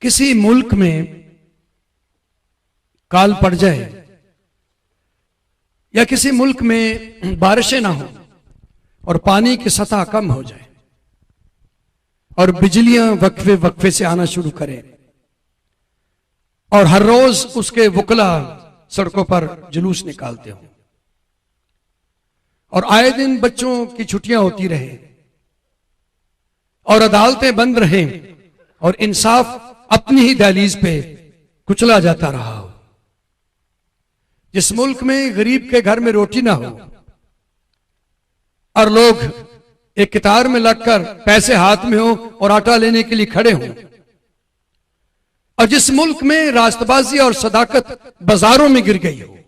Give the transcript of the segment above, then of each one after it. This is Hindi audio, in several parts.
किसी मुल्क में काल पड़ जाए या किसी मुल्क में बारिशें ना हो और पानी की सतह कम हो जाए और बिजलियां वक्फे वक्फे से आना शुरू करें और हर रोज उसके वकला सड़कों पर जुलूस निकालते हो और आए दिन बच्चों की छुट्टियां होती रहे और अदालतें बंद रहें और इंसाफ अपनी ही दहलीज पे कुचला जाता रहा हो, जिस मुल्क में गरीब के घर में रोटी ना हो और लोग एक कतार में लगकर पैसे हाथ में हो और आटा लेने के लिए खड़े हों, और जिस मुल्क में रास्तबाजी और सदाकत बाजारों में गिर गई हो,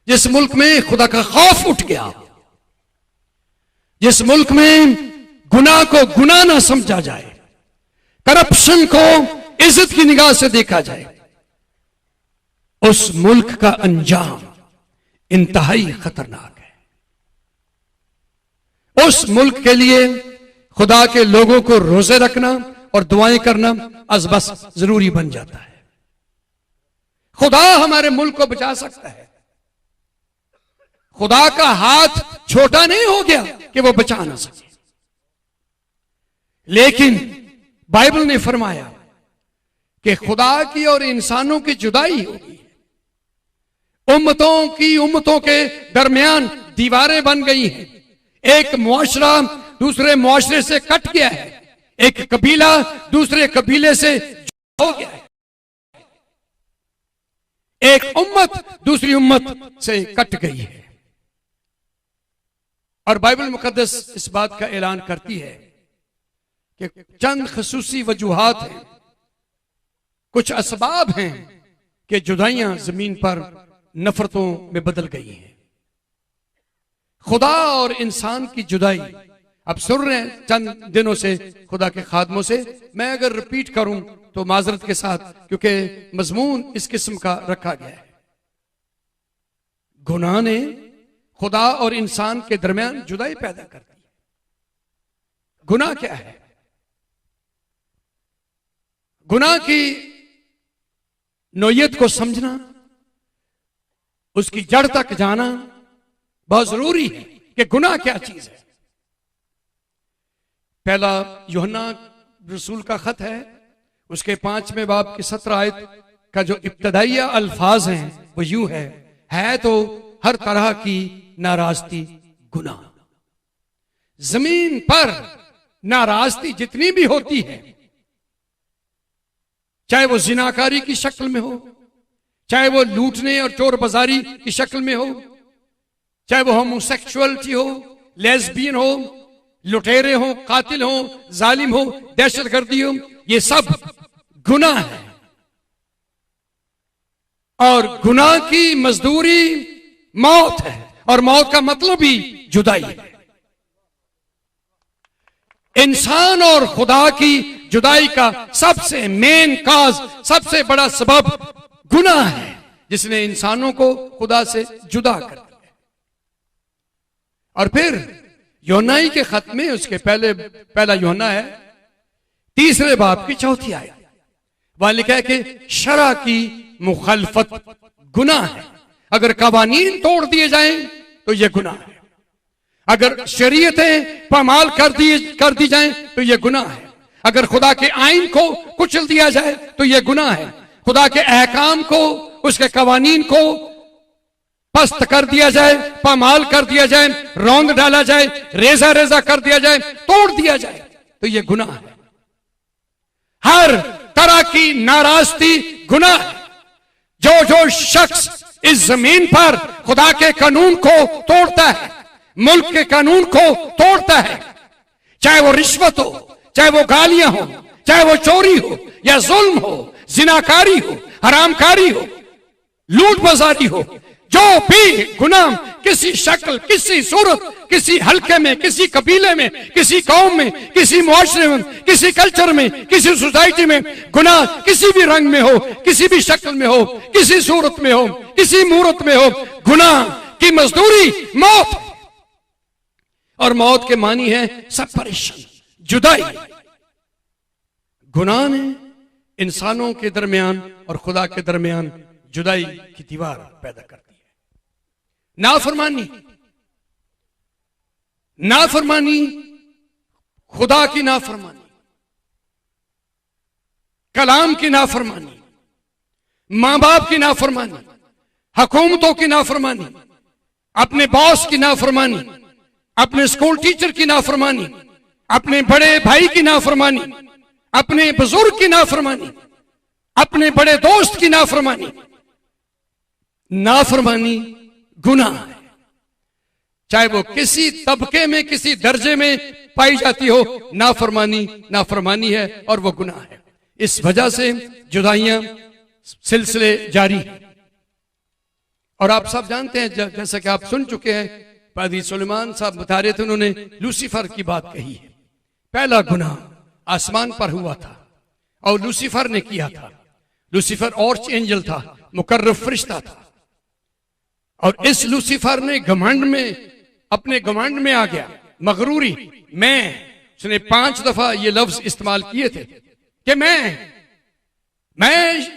जिस मुल्क में खुदा का खौफ उठ गया, जिस मुल्क में गुनाह को गुनाह ना समझा जाए, करप्शन को इज्जत की निगाह से देखा जाए, उस मुल्क का अंजाम इंतहाई खतरनाक है। उस मुल्क के लिए खुदा के लोगों को रोजे रखना और दुआएं करना अज़बस जरूरी बन जाता है। खुदा हमारे मुल्क को बचा सकता है। खुदा का हाथ छोटा नहीं हो गया कि वो बचा ना सके, लेकिन बाइबल ने फरमाया कि खुदा की और इंसानों की जुदाई होगी, उम्मतों के दरमियान दीवारें बन गई हैं, एक मुआशरा दूसरे मुआशरे से कट गया है, एक कबीला दूसरे कबीले से हो गया है, एक उम्मत दूसरी उम्मत से कट गई है। और बाइबल मुकद्दस इस बात का ऐलान करती है कि चंद खसूसी वजूहात हैं, कुछ असबाब हैं कि जुदाइयां जमीन पर नफरतों में बदल गई हैं। खुदा और इंसान की जुदाई अब सुन रहे हैं चंद दिनों से खुदा के खादमों से। मैं अगर रिपीट करूं तो माजरत के साथ, क्योंकि मजमून इस किस्म का रखा गया है। गुनाह ने खुदा और इंसान के दरमियान जुदाई पैदा कर दी। गुनाह क्या है? गुनाह की नोयत को समझना, उसकी जड़ तक जाना बहुत जरूरी है कि गुनाह क्या चीज है। पहला यूहन्ना रसूल का खत है, उसके 5वें बाब की 17 आयत का जो इब्तदाइया अल्फाज हैं वो यूं है तो हर तरह की नाराजगी गुनाह। जमीन पर नाराजगी जितनी भी होती है, चाहे वो जिनाकारी की शक्ल में हो, चाहे वो लूटने और चोर बाजारी की शक्ल में हो, चाहे वो होमोसेक्सुअलिटी हो, लेस्बियन हो, लुटेरे हो, कातिल हो, जालिम हो, दहशतगर्दी हो, ये सब गुनाह है। और गुनाह की मजदूरी मौत है, और मौत का मतलब ही जुदाई है। इंसान और खुदा की जुदाई का सबसे मेन काज, सबसे बड़ा सबब गुनाह है, जिसने इंसानों को खुदा से जुदा कर दिया। और फिर यूहन्ना के खत में उसके पहला यूहन्ना है 3 बाब की 4 आयत, वहां लिखा है कि शरा की मुखालफत गुनाह है। अगर कवानीन तोड़ दिए जाएं तो यह गुनाह है, अगर शरीयतें पामाल कर दी जाएं तो यह गुनाह है, अगर खुदा के आइन को कुचल दिया जाए तो यह गुनाह है, खुदा के अहकाम को, उसके कवानीन को पस्त कर दिया जाए, पामाल कर दिया जाए, रौंद डाला जाए, रेजा कर दिया जाए, तोड़ दिया जाए तो यह गुनाह है। हर तरह की नाराजगी गुनाह है। जो शख्स इस जमीन पर खुदा के कानून को तोड़ता है, मुल्क के कानून को तोड़ता है, चाहे वो रिश्वत हो, चाहे वो गालियां हो, चाहे वो चोरी हो या जुल्म हो, जिनाकारी हो, हरामकारी हो, लूट बाजारी हो, जो भी गुनाह किसी शक्ल, किसी सूरत, किसी हल्के में, किसी कबीले में, किसी कौम में, किसी मुआशरे में, किसी कल्चर में, किसी सोसाइटी में गुनाह किसी भी रंग में हो, किसी भी शक्ल में हो, किसी सूरत में हो, किसी मूरत में हो, गुनाह की मजदूरी मौत। और मौत के मानी है सेपरेशन, जुदाई। गुनाह ने इंसानों के दरमियान और खुदा के दरमियान जुदाई की दीवार पैदा करती है। नाफरमानी, नाफरमानी, खुदा की नाफरमानी, कलाम की नाफरमानी, मां बाप की नाफरमानी, हुकूमतों की नाफरमानी, अपने बॉस की नाफरमानी, अपने स्कूल टीचर की नाफरमानी, अपने बड़े भाई की नाफरमानी, अपने बुजुर्ग की नाफरमानी, अपने बड़े दोस्त की नाफरमानी। नाफरमानी गुनाह है, चाहे वो किसी तबके में, किसी दर्जे में पाई जाती हो। नाफरमानी नाफरमानी है और वो गुनाह है। इस वजह से जुदाइयां सिलसिले जारी हैं। और आप सब जानते हैं, जैसा कि आप सुन चुके हैं, पादरी सुलेमान साहब बता रहे थे, उन्होंने लूसीफर की बात कही है। पहला गुनाह आसमान पर हुआ था और लूसीफर ने किया था। लूसीफर ऑर्च एंजल था, मुकर्रब फरिश्ता था, और इस लूसीफर ने घमंड में, अपने घमंड में आ गया, मगरूरी, मैं, उसने 5 दफा ये लफ्ज इस्तेमाल किए थे कि मैं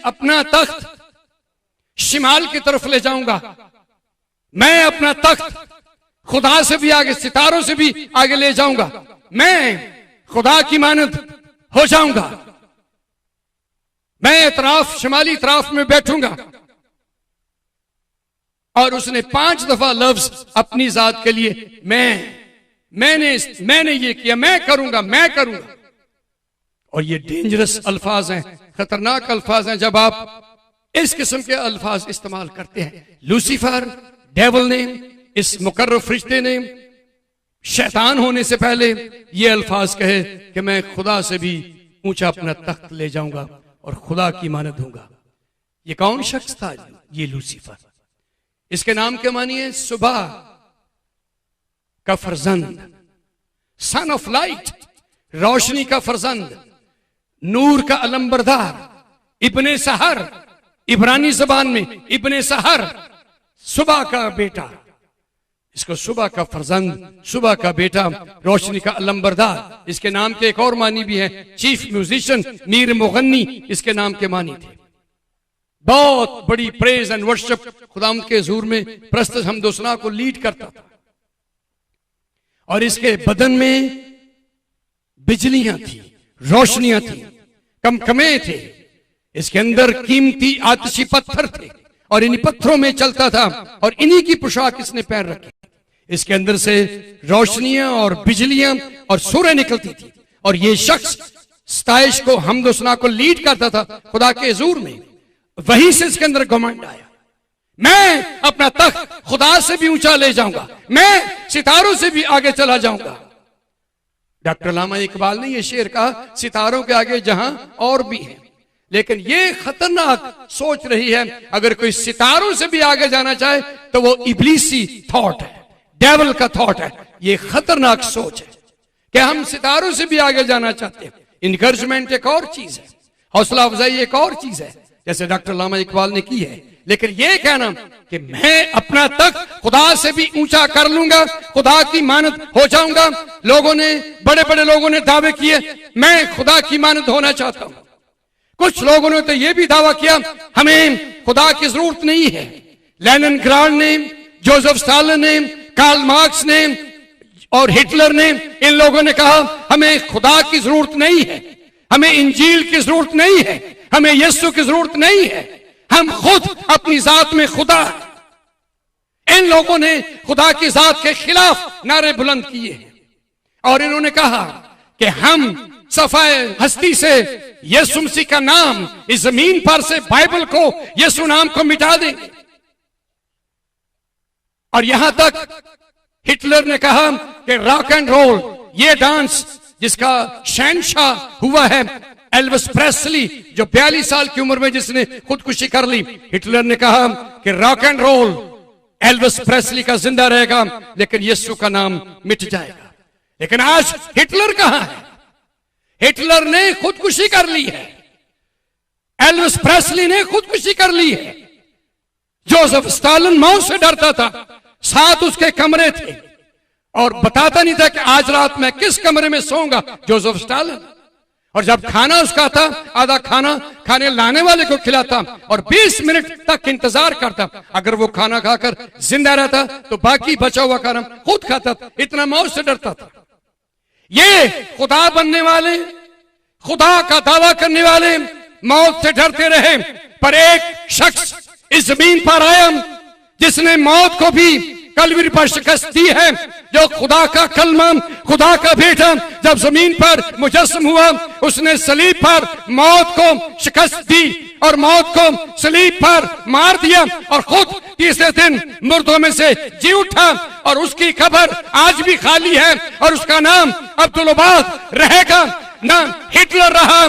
अपना तख्त शिमाल की तरफ ले जाऊंगा, मैं अपना तख्त खुदा से भी आगे, सितारों से भी आगे ले जाऊंगा, मैं खुदा की मानद हो जाऊंगा, मैं इतराफ, शिमाली इतराफ में बैठूंगा। और उसने 5 दफा लफ्ज अपनी जात के लिए, मैंने ये किया, मैं करूंगा, मैं करूंगा। और ये डेंजरस अल्फाज हैं, खतरनाक अल्फाज हैं जब आप इस किस्म के अल्फाज इस्तेमाल करते हैं। लूसीफर, डेविल ने, इस मुकर्रब फरिश्ते ने शैतान होने से पहले ये अल्फाज कहे कि मैं खुदा से भी ऊंचा अपना तख्त ले जाऊंगा और खुदा की मानद दूंगा। ये कौन शख्स था? ये लूसीफर। इसके नाम के मानी है सुबह का फरजंद, सन ऑफ लाइट, रोशनी का फरजंद, नूर का अलंबरदार, इब्ने सहर, इब्रानी जबान में इब्ने सहर, सुबह का बेटा। इसको सुबह का फरजंद, सुबह का बेटा, रोशनी का अलंबरदार। इसके नाम के एक और मानी भी है, चीफ म्यूजिशियन, मीर मुगन्नी इसके नाम के मानी थे। बहुत बड़ी प्रेज एंड वर्शिप खुदावंद के हुजूर में प्रस्तुत हमदोसना को लीड करता था। और इसके बदन में बिजलियां थी, रोशनियां थी, कमकमे थे। इसके अंदर कीमती आतिशी पत्थर थे और इन्हीं पत्थरों में चलता था और इन्हीं की पोशाक इसने पहन रखी। इसके अंदर से रोशनियां और बिजलियां और सूर्य निकलती थी। और ये शख्स स्ताइश को, हमदोसना को लीड करता था खुदा के हुजूर में। वहीं से इसके अंदर घमंड आया, मैं अपना तख्त खुदा से भी ऊंचा ले जाऊंगा, मैं सितारों से भी आगे चला जाऊंगा। डॉक्टर अल्लामा इकबाल ने यह शेर कहा, सितारों के आगे जहां और भी है। लेकिन यह खतरनाक सोच रही है, अगर कोई सितारों से भी आगे जाना चाहे तो वो इब्लीसी थॉट है, डेविल का थॉट है। यह खतरनाक सोच है कि हम सितारों से भी आगे जाना चाहते हैं। इनकरेजमेंट एक और चीज है, हौसला अफजाई एक और चीज है, जैसे डॉक्टर अल्लामा इकबाल ने की है। लेकिन यह कहना कि मैं अपना तख्त खुदा से भी ऊंचा कर लूंगा, खुदा की मानद हो जाऊंगा। लोगों ने, बड़े बड़े लोगों ने दावे किए, मैं खुदा की मानद होना चाहता हूं। कुछ लोगों ने तो यह भी दावा किया, हमें खुदा की जरूरत नहीं है। लेनिन ग्रांड ने, जोसेफ स्टालिन ने, कार्ल मार्क्स ने और हिटलर ने, इन लोगों ने कहा हमें खुदा की जरूरत नहीं है, हमें इंजील की जरूरत नहीं है, हमें यीशु की जरूरत नहीं है, हम खुद अपनी जात में खुदा है। इन लोगों ने खुदा की जात के खिलाफ नारे बुलंद किए हैं और इन्होंने कहा कि हम सफाए हस्ती से यीशु मसीह का नाम इस जमीन पर से, बाइबल को, यीशु नाम को मिटा देंगे। और यहां तक हिटलर ने कहा कि रॉक एंड रोल, ये डांस जिसका शहंशाह हुआ है एल्विस प्रेस्ली, जो 42 साल की उम्र में जिसने खुदकुशी कर ली, हिटलर ने कहा कि rock and roll Elvis Presley का जिंदा रहेगा लेकिन यीशु का नाम मिट जाएगा। लेकिन आज हिटलर कहां है? हिटलर ने खुदकुशी कर ली है, एल्विस प्रेस्ली ने खुदकुशी कर ली है। जोसेफ स्टालिन मौत से डरता था, साथ उसके कमरे थे और बताता नहीं था कि आज रात मैं किस कमरे में सोऊंगा। जोसेफ स्टालिन, और जब खाना उसका था, आधा खाना खाने लाने वाले को खिलाता और 20 मिनट तक इंतजार करता। अगर वो खाना खाकर जिंदा रहता तो बाकी बचा हुआ खाना खुद खाता। इतना मौत से डरता था। ये खुदा बनने वाले, खुदा का दावा करने वाले मौत से डरते रहे, पर एक शख्स इस जमीन पर आया जिसने मौत को भी कलवरी पर शिकस्त दी है। जो खुदा का कलमा, खुदा का बेटा जब जमीन पर मुजस्सम हुआ, उसने सलीब पर मौत को शिकस्त दी और मौत को सलीब पर मार दिया और खुद तीसरे दिन मुर्दों में से जी उठा। और उसकी कब्र आज भी खाली है और उसका नाम अब्दुल-बाद रहेगा। ना हिटलर रहा,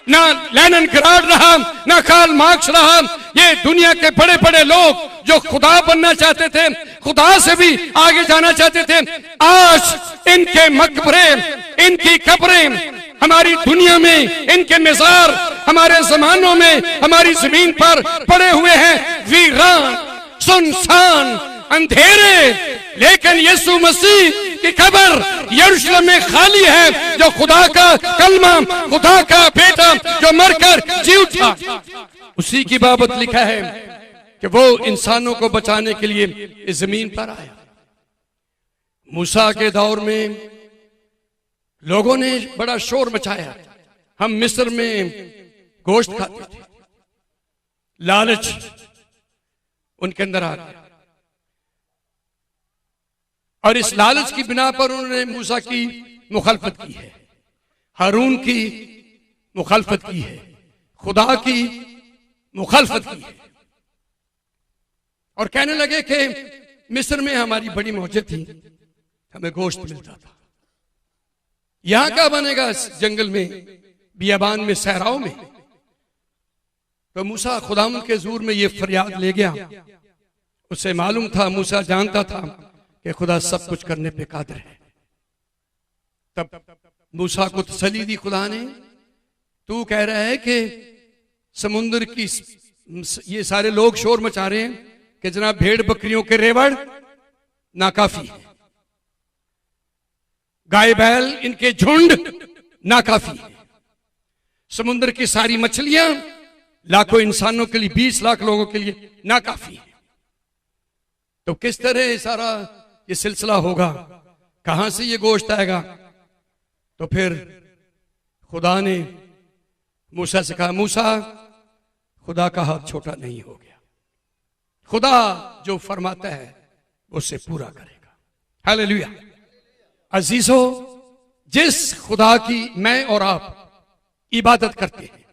ना लेनिन ग्राड रहा, ना कार्ल मार्क्स रहा। ये दुनिया के बड़े बड़े लोग जो खुदा बनना चाहते थे, खुदा से भी आगे जाना चाहते थे, आज इनके मकबरे, इनकी कब्रें हमारी दुनिया में, इनके मज़ार हमारे जमानों में, हमारी जमीन पर पड़े हुए हैं, वीरान, सुनसान, अंधेरे। लेकिन यीशु मसीह की कब्र यरूशलेम में खाली है। जो खुदा का कलमा, खुदा का बेटा जो मरकर जी उठा, उसी की बाबत लिखा है कि वो इंसानों को बचाने के लिए इस जमीन पर आया। मूसा के दौर में लोगों ने बड़ा शोर मचाया। हम मिस्र में गोश्त खाते थे, लालच उनके अंदर आ गया और इस लालच की बिना पर उन्होंने मूसा की मुखालफत की है, हारून की मुखालफत की है, खुदा की मुखालफत की है और कहने लगे कि मिस्र में हमारी बड़ी मौजत थी, हमें गोश्त मिलता था, यहां क्या बनेगा इस जंगल में, बियाबान में, सहराओं में। तो मूसा खुदाम के ज़ूर में ये फरियाद ले गया। उसे मालूम था, मूसा जानता था कि खुदा सब कुछ करने पे कादिर है। तब मूसा को तसल्ली दी खुदा ने, तू कह रहा है कि समुद्र की ये सारे लोग शोर मचा रहे हैं कि जनाब भेड़ बकरियों के रेवड़ नाकाफी है, गाय बैल इनके झुंड नाकाफी है, समुद्र की सारी मछलियां लाखों इंसानों के लिए, 20 लाख लोगों के लिए नाकाफी है। तो किस तरह सारा ये सिलसिला होगा, कहां से ये गोश्त आएगा? तो फिर खुदा ने मूसा से कहा, मूसा खुदा का हाथ छोटा नहीं हो गया, खुदा जो फरमाता है उससे पूरा करेगा। हालेलुया। अजीजो, जिस खुदा की मैं और आप इबादत करते हैं,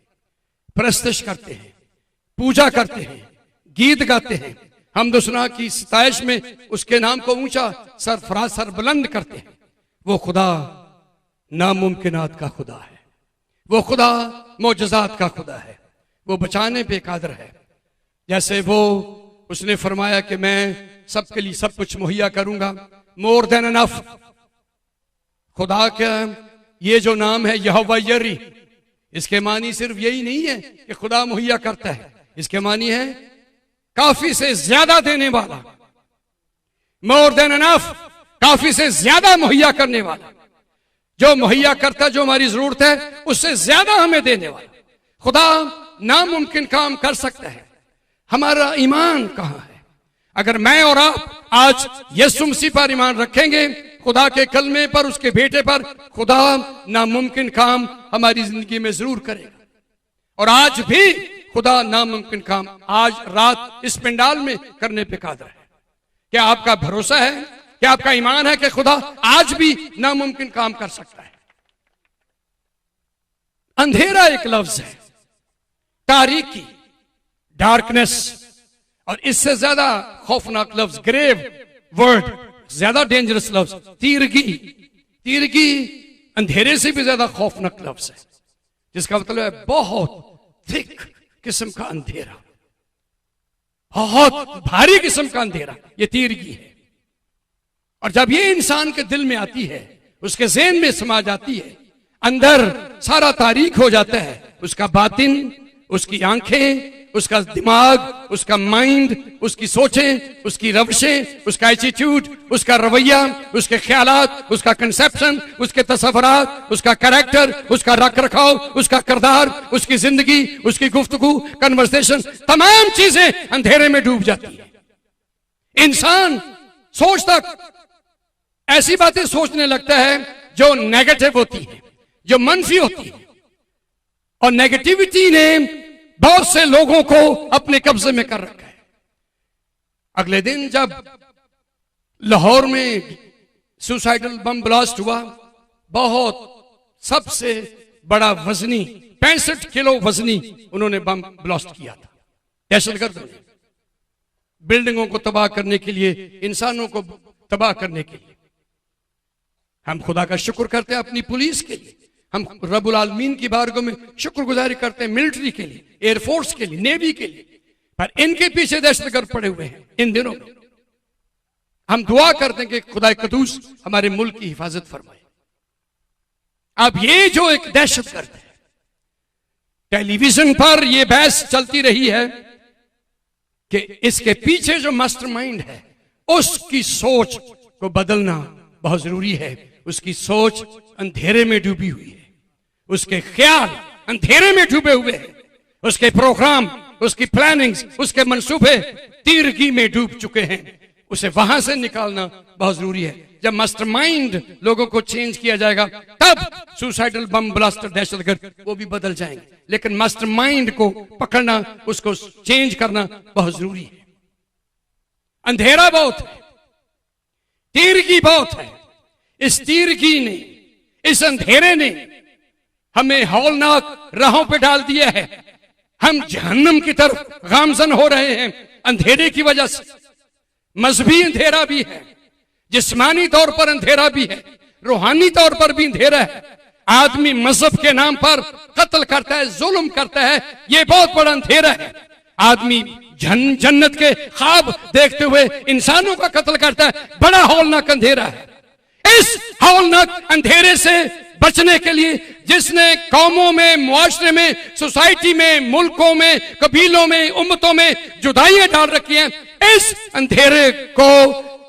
प्रस्तश करते हैं, पूजा करते हैं, गीत गाते हैं, हमद सुना की सताइश में उसके नाम को ऊंचा सरफराज सर बुलंद करते हैं, वो खुदा नामुमकिनात का खुदा है, वो खुदा मोजज़ात का खुदा है, वो बचाने पे कादिर है। जैसे वो उसने फरमाया कि मैं सबके लिए सब कुछ मुहैया करूंगा, मोर देन एनफ। खुदा का ये जो नाम है यहोवा यरी, इसके मानी सिर्फ यही नहीं है कि खुदा मुहैया करता है, इसके मानी है काफी से ज्यादा देने वाला, मोर देन एनफ, काफी से ज्यादा मुहैया करने वाला, जो मुहैया करता, जो हमारी जरूरत है उससे ज्यादा हमें देने वाला। खुदा नामुमकिन काम कर सकता है। हमारा ईमान कहां है? अगर मैं और आप आज यीशु मसीह पर ईमान रखेंगे, खुदा के कलमे पर, उसके बेटे पर, खुदा नामुमकिन काम हमारी जिंदगी में जरूर करेगा। और आज भी खुदा नामुमकिन काम आज रात इस पंडाल में करने पे कादिर है। क्या आपका भरोसा है, क्या आपका ईमान है कि खुदा आज भी नामुमकिन काम कर सकता है? अंधेरा एक लफ्ज है, तारीकी, डार्कनेस, और इससे ज्यादा खौफनाक लफ्ज ग्रेव वर्ड, ज्यादा डेंजरस लफ्ज तीरगी। तीरगी अंधेरे से भी ज्यादा खौफनाक लफ्ज है, जिसका मतलब है बहुत थिक किस्म का अंधेरा, बहुत भारी किस्म का अंधेरा, ये तीरगी है। और जब ये इंसान के दिल में आती है, उसके ज़हन में समा जाती है, अंदर सारा तारीख हो जाता है, उसका बातिन, उसकी आंखें, उसका दिमाग, उसका माइंड, उसकी सोचें, उसकी रवशें, उसका एटीट्यूड, उसका रवैया, उसके ख्यालात, उसका कंसेप्शन, उसके तसव्वुरात, उसका कैरेक्टर, उसका रख रखाव, उसका किरदार, उसकी जिंदगी, उसकी गुफ्तगू, कन्वर्सेशन, तमाम चीजें अंधेरे में डूब जाती है। इंसान सोचता ऐसी बातें सोचने लगता है जो नेगेटिव होती है, जो मनफी होती है, और नेगेटिविटी ने बहुत से लोगों को अपने कब्जे में कर रखा है। अगले दिन जब लाहौर में सुसाइडल बम ब्लास्ट हुआ, बहुत सबसे बड़ा वजनी 65 किलो वजनी उन्होंने बम ब्लास्ट किया था। दहशतगर्द बिल्डिंगों को तबाह करने के लिए, इंसानों को तबाह करने के लिए। हम खुदा का शुक्र करते हैं अपनी पुलिस के लिए, हम रब्बुल आलमीन की बारगाह में शुक्रगुजारी करते हैं मिलिट्री के लिए, एयरफोर्स के लिए, नेवी के लिए, पर इनके पीछे दहशतगर्द पड़े हुए हैं इन दिनों में। हम दुआ करते हैं कि खुदा कदूस हमारे मुल्क की हिफाजत फरमाए। अब ये जो एक दहशतगर्द है, टेलीविजन पर यह बहस चलती रही है कि इसके पीछे जो मास्टरमाइंड है उसकी सोच को बदलना बहुत जरूरी है। उसकी सोच अंधेरे में डूबी हुई है, उसके ख्याल अंधेरे में डूबे हुए हैं, उसके प्रोग्राम, उसकी प्लानिंग्स, उसके मंसूबे तीरगी में डूब चुके हैं। उसे वहां से निकालना बहुत जरूरी है। जब मास्टरमाइंड लोगों को चेंज किया जाएगा तब सुसाइडल बम ब्लास्टर दहशतगर्द वो भी बदल जाएंगे, लेकिन मास्टरमाइंड को पकड़ना, उसको चेंज करना बहुत जरूरी है। अंधेरा बहुत है, तीरगी बहुत है। इस तीरगी ने, इस अंधेरे ने हमें हौलनाक राहों पे डाल दिया है। हम जहन्नम की तरफ गामजन हो रहे हैं अंधेरे की वजह से। मजहबी अंधेरा भी है, जिस्मानी तौर पर अंधेरा भी है, रूहानी तौर पर भी अंधेरा है। आदमी मजहब के नाम पर कत्ल करता है, जुल्म करता है, ये बहुत बड़ा अंधेरा है। आदमी जन्नत के ख्वाब देखते हुए इंसानों का कत्ल करता है, बड़ा हौलनाक अंधेरा है। इस हौलनाक अंधेरे से बचने के लिए जिसने कौमों में, मुआशरे में, सोसाइटी में, मुल्कों में, कबीलों में, उम्मतों में जुदाइयां डाल रखी हैं, इस अंधेरे को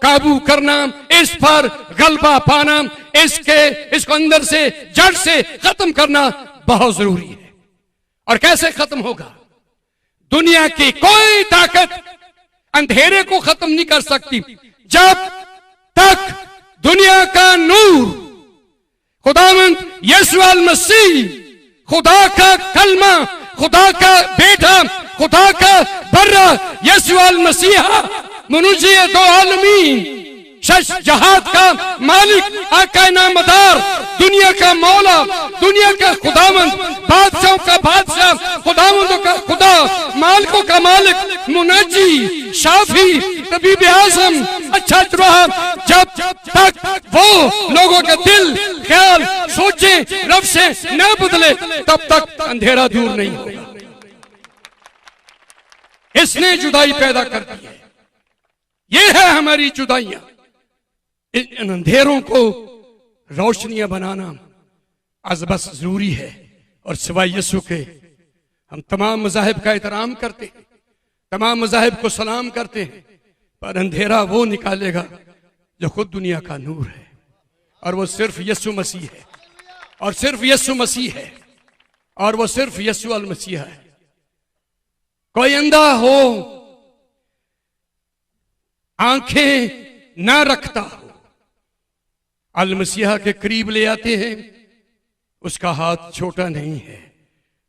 काबू करना, इस पर गलबा पाना, इसको अंदर से, जड़ से खत्म करना बहुत जरूरी है। और कैसे खत्म होगा? दुनिया की कोई ताकत अंधेरे को खत्म नहीं कर सकती जब तक दुनिया का नूर, खुदावंद यीशु मसीह, खुदा का कलमा, खुदा का बेटा, खुदा का बर्रा यीशु मसीहा मुनज़्ज़िह दो आलमीन, शश जहाद का मालिक, आका नामदार, दुनिया का मौला, दुनिया का खुदावंद, बादशाहों का बादशाह, खुदावंदों का खुदा, मालिकों का मालिक, मुनज्जी, शाफी, तबीब आज़म, अच्छा दुआ, जब तक वो लोगों के दिल, ख्याल, सोचे, रफ्से न बदले तब तक अंधेरा दूर नहीं होगा। इसने जुदाई पैदा कर दी है। ये है हमारी जुदाइयां। इन अंधेरों को रोशनियां बनाना आज बस जरूरी है। और सिवाय यीशु के हम तमाम मज़ाहिब का एहतराम करते हैं, तमाम मज़ाहिब को सलाम करते हैं, पर अंधेरा वो निकालेगा जो खुद दुनिया का नूर है, और वो सिर्फ यीशु मसीह है, और सिर्फ यीशु मसीह है, और वो सिर्फ यीशु अल मसीह है। कोई अंधा हो, आंखें ना रखता हो, अल मसीहा के करीब ले आते हैं, उसका हाथ छोटा नहीं है,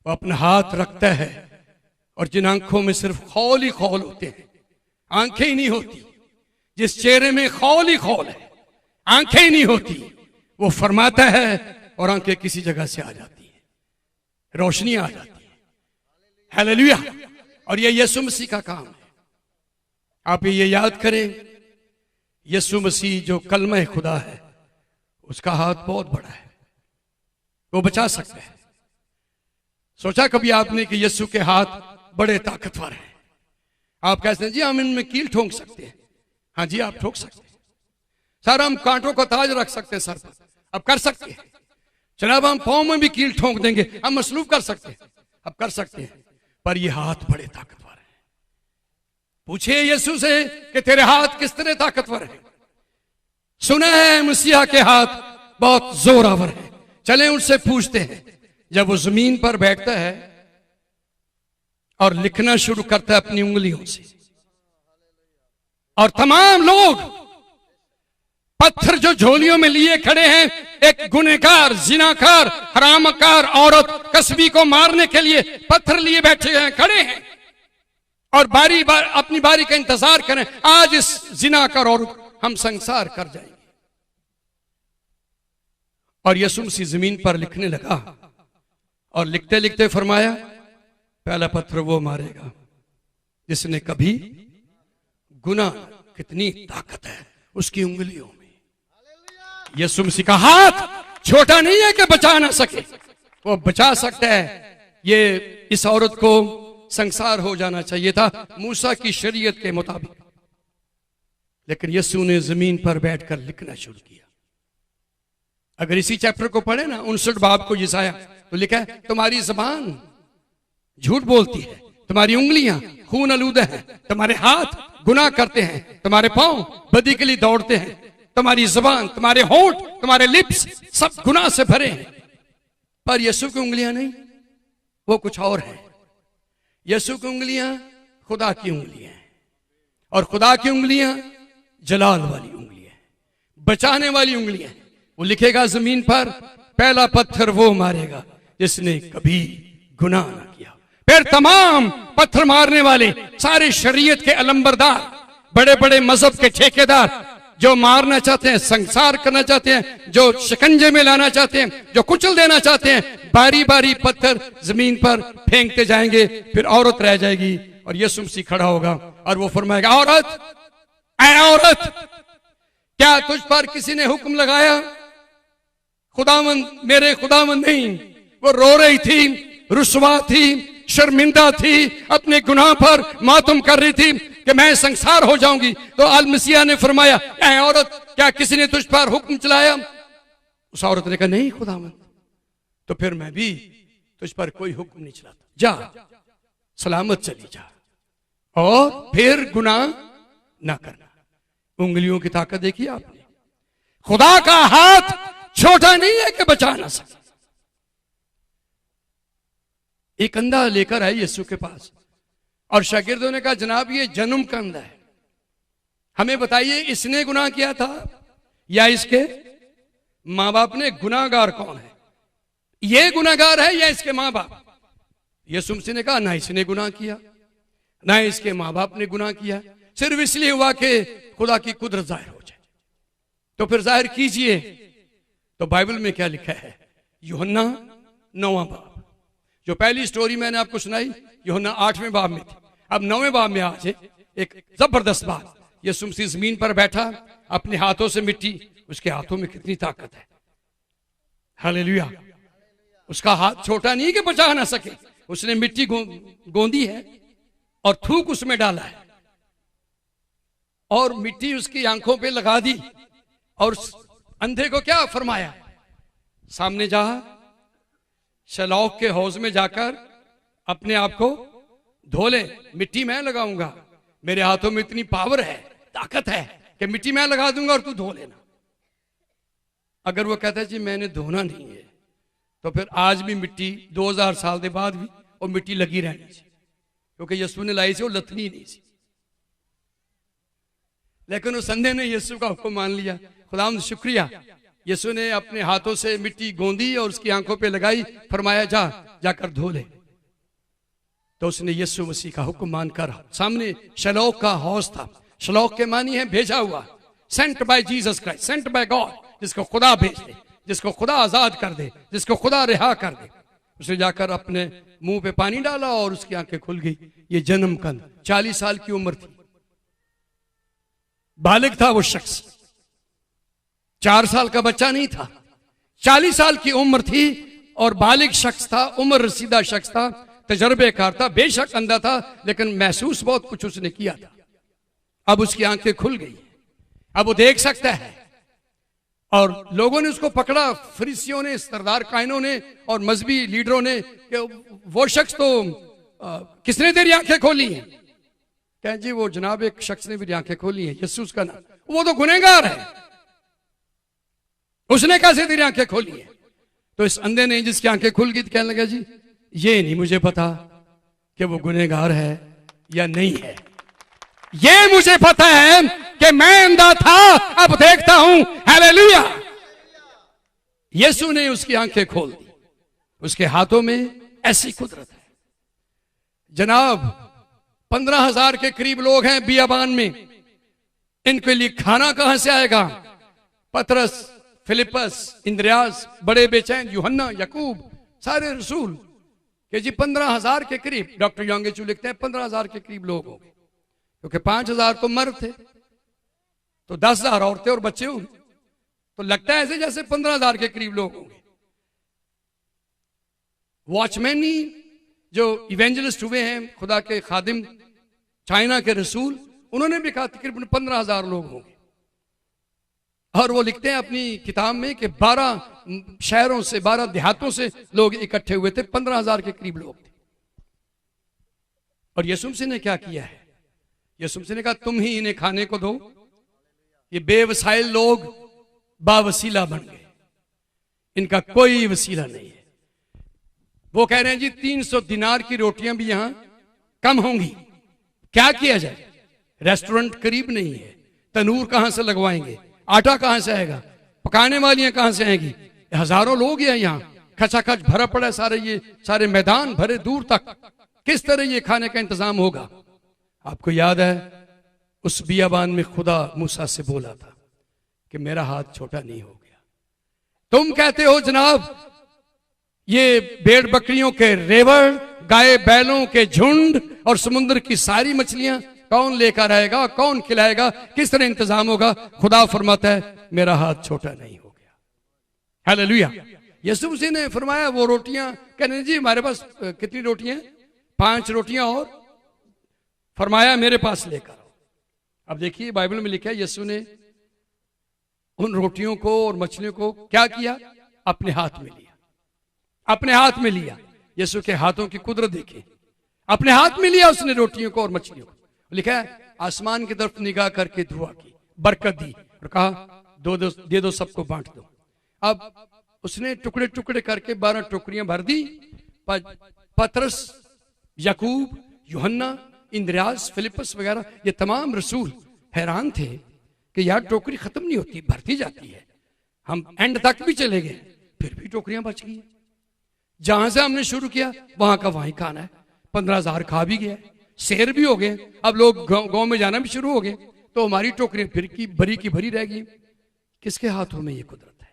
वो अपना हाथ रखता है, और जिन आंखों में सिर्फ खौल ही खौल होते हैं, आंखें ही नहीं होती, जिस चेहरे में खौल ही खौल है, आंखें ही नहीं होती, वो फरमाता है और आंखें किसी जगह से आ जाती है, रोशनी आ जाती है। हालेलुया। और ये यीशु मसीह का काम है। आप ये याद करें, यीशु मसीह जो कलमा खुदा है, उसका हाथ बहुत बड़ा है, वो बचा सकता है। सोचा कभी आपने कि यीशु के हाथ बड़े ताकतवर हैं? आप कहते हैं जी हम इनमें कील ठोंक सकते हैं। हाँ जी, आप ठोक सकते हैं। सर हम कांटों का ताज रख सकते हैं सर पर, अब कर सकते हैं। जनाब हम पाँव में भी कील ठोंक देंगे, हम मसलूब कर सकते हैं, अब कर सकते हैं। पर ये हाथ बड़े ताकतवर हैं। पूछे यीशु से कि तेरे हाथ किस तरह ताकतवर हैं? सुना है मसीहा के हाथ बहुत जोरावर है। चलें उनसे पूछते हैं। जब वो जमीन पर बैठता है और लिखना शुरू करता है अपनी उंगलियों से, और तमाम लोग पत्थर जो झोलियों में लिए खड़े हैं, एक गुनहगार, जिनाकार, हरामकार औरत कस्बी को मारने के लिए पत्थर लिए बैठे हैं, खड़े हैं और अपनी बारी का इंतजार करें। आज इस जिनाकार औरत हम संसार कर जाएंगे। और यीशु मसीह जमीन पर लिखने लगा और लिखते लिखते फरमाया, पहला पत्थर वो मारेगा जिसने कभी गुनाह, कितनी ताकत है उसकी उंगलियों में। यीशु मसीह का हाथ छोटा नहीं है कि बचा ना सके, वो बचा सकता है। ये इस औरत को संसार हो जाना चाहिए था मूसा की शरीयत के मुताबिक, लेकिन यीशु ने जमीन पर बैठकर लिखना शुरू किया। अगर इसी चैप्टर को पढ़े ना, 59 बाब को यसाया, तो लिखा है तुम्हारी जबान झूठ बोलती है, तुम्हारी उंगलियां खून आलूदा हैं, तुम्हारे हाथ गुनाह करते हैं, तुम्हारे पांव बदी के लिए दौड़ते हैं, तुम्हारी जबान, तुम्हारे होंठ, तुम्हारे लिप्स सब गुनाह से भरे हैं। पर यीशु की उंगलियां नहीं, वो कुछ और है। यीशु की उंगलियां खुदा की उंगलियां हैं, और खुदा की उंगलियां जलाल वाली उंगलियां, बचाने वाली उंगलियां। वो लिखेगा जमीन पर, पहला पत्थर वो मारेगा जिसने कभी गुनाह ना किया। फिर तमाम पत्थर मारने वाले, सारे शरीयत के अलंबरदार, बड़े बड़े मजहब के ठेकेदार, जो मारना चाहते हैं, संसार करना चाहते हैं, जो शिकंजे में लाना चाहते हैं, जो कुचल देना चाहते हैं, बारी बारी पत्थर जमीन पर फेंकते जाएंगे। फिर औरत रह जाएगी और यीशु मसीह खड़ा होगा और वो फरमाएगा, औरत, ऐ औरत, क्या तुझ पर किसी ने हुक्म लगाया? खुदावंद, मेरे खुदावंद नहीं। वो रो रही थी, रुसवा थी, शर्मिंदा थी, अपने गुनाह पर मातम कर रही थी कि मैं संसार हो जाऊंगी। तो अल मसीहा ने फरमाया, ऐ औरत, क्या किसी ने तुझ पर हुक्म चलाया? उस औरत ने कहा, नहीं खुदावंद। तो फिर मैं भी तुझ पर कोई हुक्म नहीं चलाता, जा सलामत चली जा और फिर गुनाह ना करना। उंगलियों की ताकत देखी आपने? खुदा का हाथ छोटा नहीं है कि बचा ना सके। एक अंधा लेकर आए यीशु के पास और शागिर्दों ने कहा, जनाब ये जन्म का अंधा है, हमें बताइए इसने गुनाह किया था या इसके मां बाप ने? गुनाहगार कौन है? ये गुनाहगार है या इसके मां बाप? यीशु मसीह ने कहा, ना इसने गुनाह किया ना इसके मां बाप ने गुनाह किया, सिर्फ इसलिए हुआ कि खुदा की कुदरत जाहिर हो जाए। तो फिर जाहिर कीजिए। तो बाइबल में क्या लिखा है? यूहन्ना 9वां बाब, जो पहली स्टोरी मैंने आपको सुनाई यूहन्ना 8वें बाब में थी, अब 9वें बाब में आज एक जबरदस्त बात। यीशु मसीह जमीन पर बैठा, अपने हाथों से मिट्टी, उसके हाथों में कितनी ताकत है, हालेलुया। उसका हाथ छोटा नहीं कि बचा ना सके, उसने मिट्टी गोंदी है और थूक उसमें डाला है और मिट्टी उसकी आंखों पे लगा दी और अंधे को क्या फरमाया? सामने जा, शलौक के हौज में जाकर अपने आप को धो ले, मिट्टी मैं लगाऊंगा, मेरे हाथों में इतनी पावर है, ताकत है कि मिट्टी मैं लगा दूंगा और तू धो लेना। अगर वो कहता है जी मैंने धोना नहीं है, तो फिर आज भी मिट्टी 2000 साल के बाद भी वो मिट्टी लगी रहनी सी, क्योंकि यीशु ने लाई सी, वो लथनी नहीं सी। लेकिन उस अंधे ने यीशु का हुक्म मान लिया। खुदावंद शुक्रिया, यीशु ने अपने हाथों से मिट्टी गोंदी और उसकी आंखों पे लगाई, फरमाया जा, जाकर धो ले। तो उसने यीशु मसीह का हुक्म मानकर, सामने शलौक का हौज था, शलौक के मानी है भेजा हुआ, sent by Jesus Christ, sent by God, जिसको खुदा भेज दे, जिसको खुदा आजाद कर दे, जिसको खुदा रिहा कर दे। उसने जाकर अपने मुंह पे पानी डाला और उसकी आंखें खुल गई। ये जन्म कंद, 40 साल की उम्र थी, बालिग था वो शख्स, 4 साल का बच्चा नहीं था, 40 साल की उम्र थी और बालिग शख्स था, उम्र रसीदा शख्स था, तजर्बेकार था, बेशक अंधा था, लेकिन महसूस बहुत कुछ उसने किया था। अब उसकी आंखें खुल गई, अब वो देख सकता है। और लोगों ने उसको पकड़ा, फरीसियों ने, सरदार कायनों ने और मजहबी लीडरों ने, कि वो शख्स तो किसने तेरी आंखें खोली हैं? कहें जी वो जनाब एक शख्स ने मेरी आंखें खोली हैं, यीशु उसका नाम। वो तो गुनहगार है, उसने कैसे तेरी आंखें खोली हैं? तो इस अंधे ने जिसकी आंखें खुल गई कहने लगा जी ये नहीं मुझे पता कि वो गुनहगार है या नहीं है, ये मुझे पता है कि मैं अंधा था अब देखता हूं। हालेलुया। यीशु ने उसकी आंखें खोल दी। उसके हाथों में ऐसी कुदरत है जनाब। 15,000 के करीब लोग हैं बियाबान में, इनके लिए खाना कहां से आएगा? पतरस, फिलिपस, इंद्रियास, बड़े बेचैन, यूहन्ना, याकूब, सारे रसूल कि जी 15,000 के करीब। डॉक्टर योंगेचू लिखते हैं 15,000 के करीब लोग होंगे, क्योंकि 5,000 तो मर्द थे, तो 10,000 औरतें और बच्चे होंगे, तो लगता है ऐसे जैसे 15,000 के करीब लोग होंगे। वॉचमैन ही जो इवेंजलिस्ट हुए हैं, खुदा के खादिम, चाइना के रसूल, उन्होंने भी कहा तकरीबन 15,000 लोग होंगे। और वो लिखते हैं अपनी किताब में कि 12 शहरों से, 12 देहातों से लोग इकट्ठे हुए थे, 15,000 के करीब लोग थे। और यीशु मसीह ने क्या किया है? यीशु मसीह ने कहा तुम ही इन्हें खाने को दो। ये बेवसाइल लोग बावसीला बन गए, इनका कोई वसीला नहीं है। वो कह रहे हैं जी 300 दिनार की रोटियां भी यहां कम होंगी, क्या किया जाए? रेस्टोरेंट करीब नहीं है, तनूर कहां से लगवाएंगे, आटा कहां से आएगा, पकाने वालियां कहां से आएंगी? हजारों लोग हैं यहां, खचाखच भरा पड़ा है सारे, ये सारे मैदान भरे दूर तक, किस तरह ये खाने का इंतजाम होगा? आपको याद है उस बियाबान में खुदा मूसा से बोला था कि मेरा हाथ छोटा नहीं हो गया। तुम कहते हो जनाब ये भेड़ बकरियों के रेवड़, गाय बैलों के झुंड और समुद्र की सारी मछलियां कौन लेकर आएगा, कौन खिलाएगा, किस तरह इंतजाम होगा? खुदा फरमाता है मेरा हाथ छोटा नहीं हो गया। हालेलुया। यीशु मसीह ने फरमाया वो रोटियां, कहने जी हमारे पास कितनी रोटियां? 5 रोटियां, और फरमाया मेरे पास लेकर आओ। अब देखिए बाइबल में लिखा है यीशु ने उन रोटियों को और मछलियों को क्या किया? अपने हाथ में लिया, अपने हाथ में लिया। यीशु के हाथों की कुदरत देखिए, अपने हाथ में लिया उसने रोटियों को और मछलियों को। लिखा है आसमान की तरफ निगाह करके दुआ की, बरकत दी और कहा दे दो सबको बांट दो। अब उसने टुकड़े टुकड़े करके 12 टोकरियां भर दी। पतरस, याकूब, यूहन्ना, इंद्रियास, फिलिपस वगैरह ये तमाम रसूल हैरान थे कि यार टोकरी खत्म नहीं होती, भरती जाती है। हम एंड तक भी चले गए, फिर भी टोकरियां बच गई। जहां से हमने शुरू किया वहां का वहीं खाना है। 15,000 खा भी गया, शेर भी हो गए, अब लोग गांव में जाना भी शुरू हो गए, तो हमारी टोकरियां फिर की भरी रह गई। किसके हाथों में ये कुदरत है?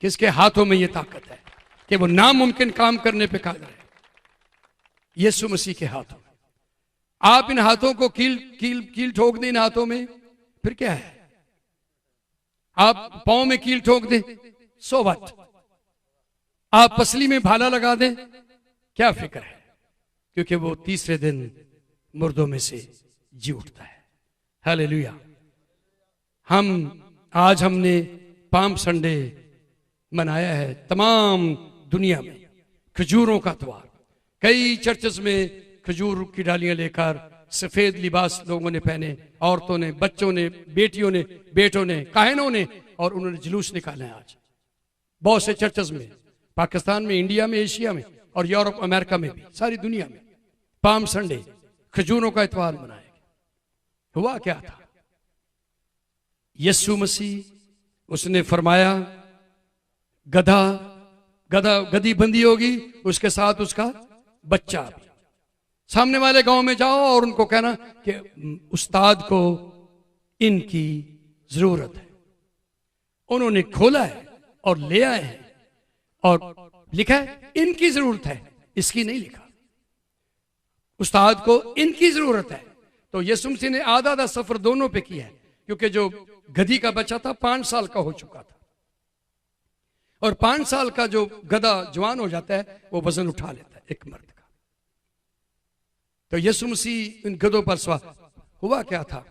किसके हाथों में ये ताकत है कि वो नामुमकिन काम करने पे कादिर है? यीशु मसीह के हाथों में। आप इन हाथों को कील ठोक दें इन हाथों में, फिर क्या है? आप पांव में कील ठोक दें, सो व्हाट? आप पसली में भाला लगा दें, क्या फिक्र है? क्योंकि वो तीसरे दिन मुर्दों में से जी उठता है। हालेलुया। आज हमने पाम संडे मनाया है तमाम दुनिया में, खजूरों का त्योहार। कई चर्चेस में खजूर की डालियां लेकर सफेद लिबास लोगों ने पहने, औरतों ने, बच्चों ने, बेटियों ने, बेटों ने, काहिनों ने, और उन्होंने जुलूस निकाले हैं। आज बहुत से चर्चेस में, पाकिस्तान में, इंडिया में, एशिया में और यूरोप अमेरिका में भी, सारी दुनिया में पाम संडे खजूरों का इत्वार मनाया गया। हुआ क्या था? यीशु मसीह उसने फरमाया गधी बंदी होगी, उसके साथ उसका बच्चा भी। सामने वाले गांव में जाओ और उनको कहना कि उस्ताद को इनकी जरूरत है। उन्होंने खोला है और ले आए हैं और लिखा है इनकी जरूरत है, इसकी नहीं लिखा। उस्ताद को इनकी जरूरत है। तो यीशु मसीह ने आधा सफर दोनों पे किया है, क्योंकि जो गधी का बच्चा था 5 साल का हो चुका था, और 5 साल का जो गधा जवान हो जाता है वो वजन उठा लेता है एक मर्द का। तो यीशु मसीह इन गधों पर सवार। हुआ क्या था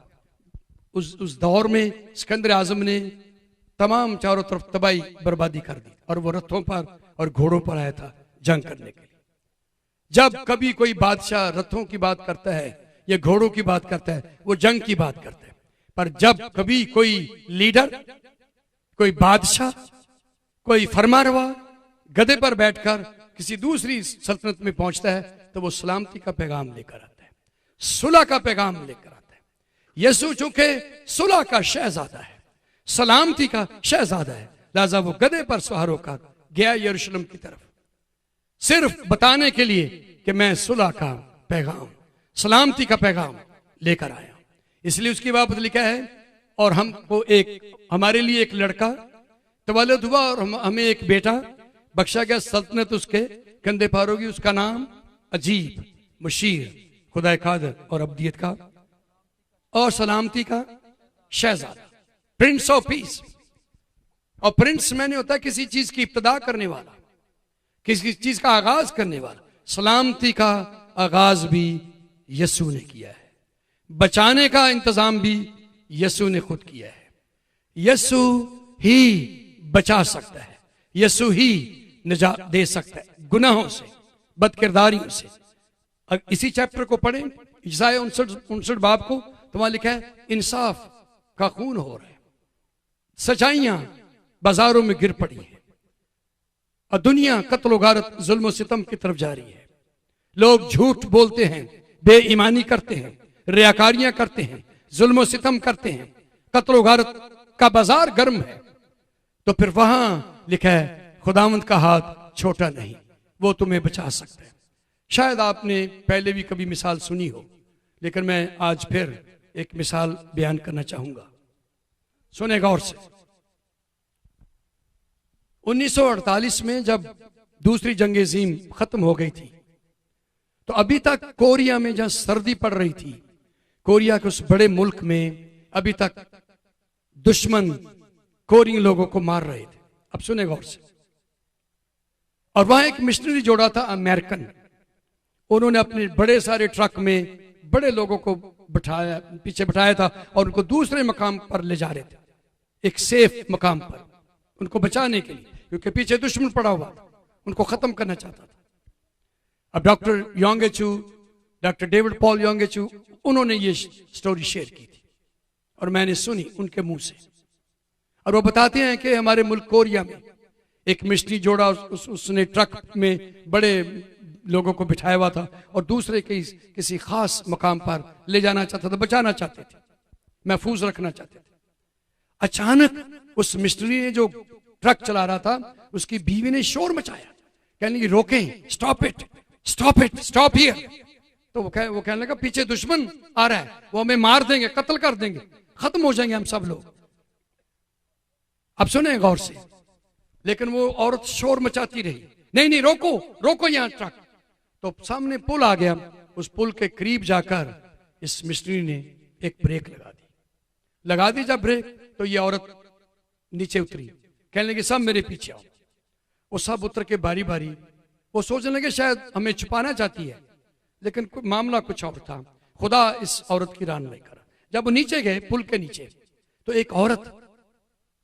उस दौर में? सिकंदर आजम ने तमाम चारों तरफ तबाही बर्बादी कर दी, और वो रथों पर और घोड़ों पर आया था जंग करने के लिए। जब कभी कोई बादशाह रथों की बात करता है या घोड़ों की बात करता है, वो जंग की बात करता है। पर जब कभी कोई लीडर, कोई बादशाह, कोई फरमारवा गधे पर बैठकर किसी दूसरी सल्तनत में पहुंचता है, तो वो सलामती का पैगाम लेकर आता है, सुलह का पैगाम लेकर आता है। यीशु चूंकि सुलह का शहजादा है, सलामती का शहजादा है, लिहाजा वो गधे पर सवार होकर गया यरूशलेम की तरफ, सिर्फ बताने के लिए कि मैं सुलह का पैगाम, सलामती का पैगाम लेकर आया। इसलिए उसकी बाबत लिखा है, और हमको हमारे लिए एक लड़का तवल्लुद हुआ और हमें एक बेटा बख्शा गया, सल्तनत उसके कंधे पर होगी, उसका नाम अजीब, मुशीर, खुदा कादिर और अब्दियत का और सलामती का शहजादा, प्रिंस ऑफ पीस। और प्रिंस मैंने होता है किसी चीज की इब्तदा करने वाला, किसी चीज का आगाज करने वाला। सलामती का आगाज भी यीशु ने किया है, बचाने का इंतजाम भी यीशु ने खुद किया है। यीशु ही बचा सकता है, यीशु ही निजात दे सकता है गुनाहों से, बदकिरदारियों से। इसी चैप्टर को पढ़ें, इसाया 59 बाब को, तो वहां लिखा है इंसाफ का खून हो रहा है, सच्चाइयां बाजारों में गिर पड़ी है, और दुनिया कत्ल गारत जुल्म सितम की तरफ जा रही है। लोग झूठ बोलते हैं, बेईमानी करते हैं, रियाकारियां करते हैं, जुल्म सितम करते हैं, कत्ल गारत का बाजार गर्म है। तो फिर वहां लिखा है खुदावंद का हाथ छोटा नहीं, वो तुम्हें बचा सकता है। शायद आपने पहले भी कभी मिसाल सुनी हो, लेकिन मैं आज फिर एक मिसाल बयान करना चाहूंगा, सुने गौर से। 1948 में जब दूसरी जंग अज़ीम खत्म हो गई थी, तो अभी तक कोरिया में जहां सर्दी पड़ रही थी, कोरिया के उस बड़े मुल्क में अभी तक दुश्मन कोरियन लोगों को मार रहे थे। अब सुने गौर से। और वहां एक मिशनरी जोड़ा था अमेरिकन, उन्होंने अपने बड़े सारे ट्रक में बड़े लोगों को बिठाया, पीछे बिठाया था, और उनको दूसरे मकाम पर ले जा रहे थे, एक सेफ मकाम पर, उनको बचाने के लिए, क्योंकि पीछे दुश्मन पड़ा हुआ था, उनको खत्म करना चाहता था। अब डॉक्टर योंगेचू, डॉक्टर डेविड पॉल योंगेचू, उन्होंने ये स्टोरी शेयर की थी और मैंने सुनी उनके मुंह से। और वो बताते हैं कि हमारे मुल्क कोरिया में एक मिशनरी जोड़ा, उसने ट्रक में बड़े लोगों को बिठाया हुआ था और दूसरे किसी खास मकाम पर ले जाना चाहता था, बचाना चाहते थे, महफूज रखना चाहते थे। अचानक उस मिशनरी ने जो ट्रक चला रहा था, उसकी बीवी ने शोर मचाया, कहने लगी रोकें, stop it, stop it, stop here. तो वो कहने लगा पीछे दुश्मन आ रहा है, वो हमें मार देंगे, कत्ल कर देंगे, खत्म हो जाएंगे हम सब लोग। अब सुने गौर से। लेकिन वो औरत शोर मचाती रही, नहीं नहीं रोको, रोको यहां ट्रक। तो सामने पुल आ गया, उस पुल के करीब जाकर इस मिस्त्री ने एक ब्रेक लगा दी जब ब्रेक, तो ये औरत नीचे उतरी, कहने लगी सब मेरे पीछे आओ। वो सब उतर के बारी बारी, वो सोचने लगे शायद हमें छुपाना चाहती है, लेकिन मामला कुछ और था। खुदा इस औरत की रान नहीं करा। जब वो नीचे गए पुल के नीचे, तो एक औरत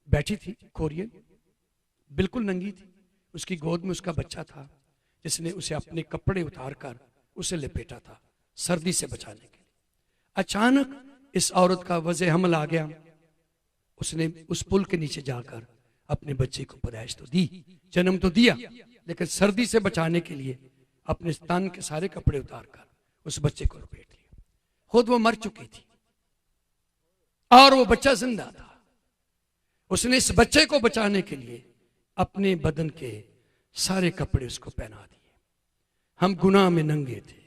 बैठी थी, कोरियन, बिल्कुल नंगी थी, उसकी गोद में उसका बच्चा था, जिसने उसे अपने कपड़े उतारकर उसे लपेटा था सर्दी से बचाने के लिए। अचानक इस औरत का वज़े हमल आ गया, उसने उस पुल के नीचे जाकर अपने बच्चे को पैदाइश तो दी, जन्म तो दिया, लेकिन सर्दी से बचाने के लिए अपने तन के सारे कपड़े उतारकर उस बच्चे को लपेट लिया। खुद वो मर चुकी थी और वो बच्चा जिंदा था। उसने इस बच्चे को बचाने के लिए अपने बदन के सारे कपड़े उसको पहना दिए। हम गुनाह में नंगे थे,